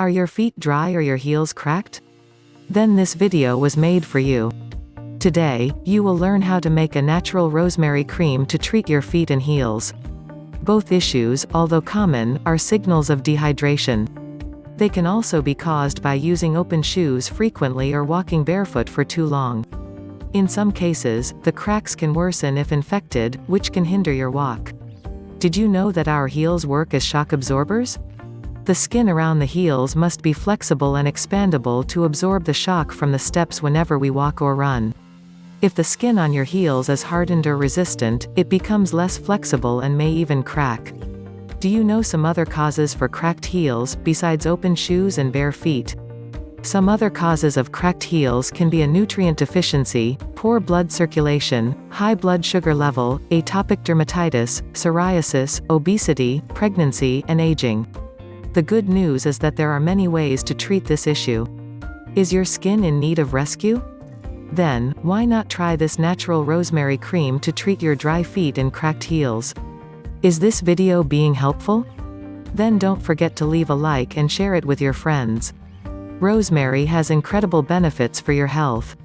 Are your feet dry or your heels cracked? Then this video was made for you. Today, you will learn how to make a natural rosemary cream to treat your feet and heels. Both issues, although common, are signals of dehydration. They can also be caused by using open shoes frequently or walking barefoot for too long. In some cases, the cracks can worsen if infected, which can hinder your walk. Did you know that our heels work as shock absorbers? The skin around the heels must be flexible and expandable to absorb the shock from the steps whenever we walk or run. If the skin on your heels is hardened or resistant, it becomes less flexible and may even crack. Do you know some other causes for cracked heels, besides open shoes and bare feet? Some other causes of cracked heels can be a nutrient deficiency, poor blood circulation, high blood sugar level, atopic dermatitis, psoriasis, obesity, pregnancy, and aging. The good news is that there are many ways to treat this issue. Is your skin in need of rescue? Then, why not try this natural rosemary cream to treat your dry feet and cracked heels? Is this video being helpful? Then don't forget to leave a like and share it with your friends. Rosemary has incredible benefits for your health.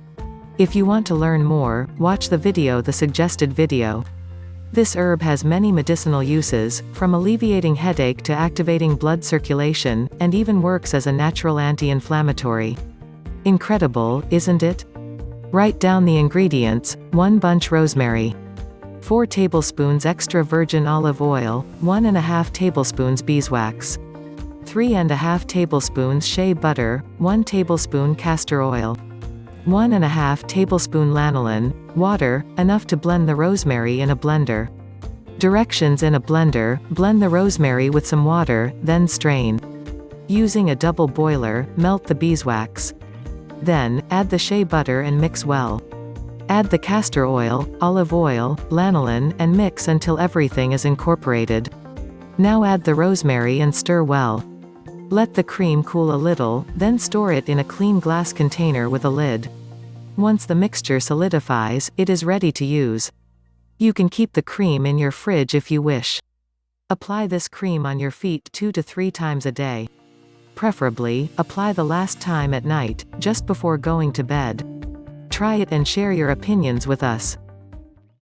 If you want to learn more, watch the suggested video. This herb has many medicinal uses, from alleviating headache to activating blood circulation, and even works as a natural anti-inflammatory. Incredible, isn't it? Write down the ingredients: 1 bunch rosemary, 4 tablespoons extra virgin olive oil, 1½ tablespoons beeswax, 3½ tablespoons shea butter, 1 tablespoon castor oil, 1½ tablespoon lanolin, water, enough to blend the rosemary in a blender. Directions: in a blender, blend the rosemary with some water, then strain. Using a double boiler, melt the beeswax. Then, add the shea butter and mix well. Add the castor oil, olive oil, lanolin, and mix until everything is incorporated. Now add the rosemary and stir well. Let the cream cool a little, then store it in a clean glass container with a lid. Once the mixture solidifies, it is ready to use. You can keep the cream in your fridge if you wish. Apply this cream on your feet 2 to 3 times a day. Preferably, apply the last time at night, just before going to bed. Try it and share your opinions with us.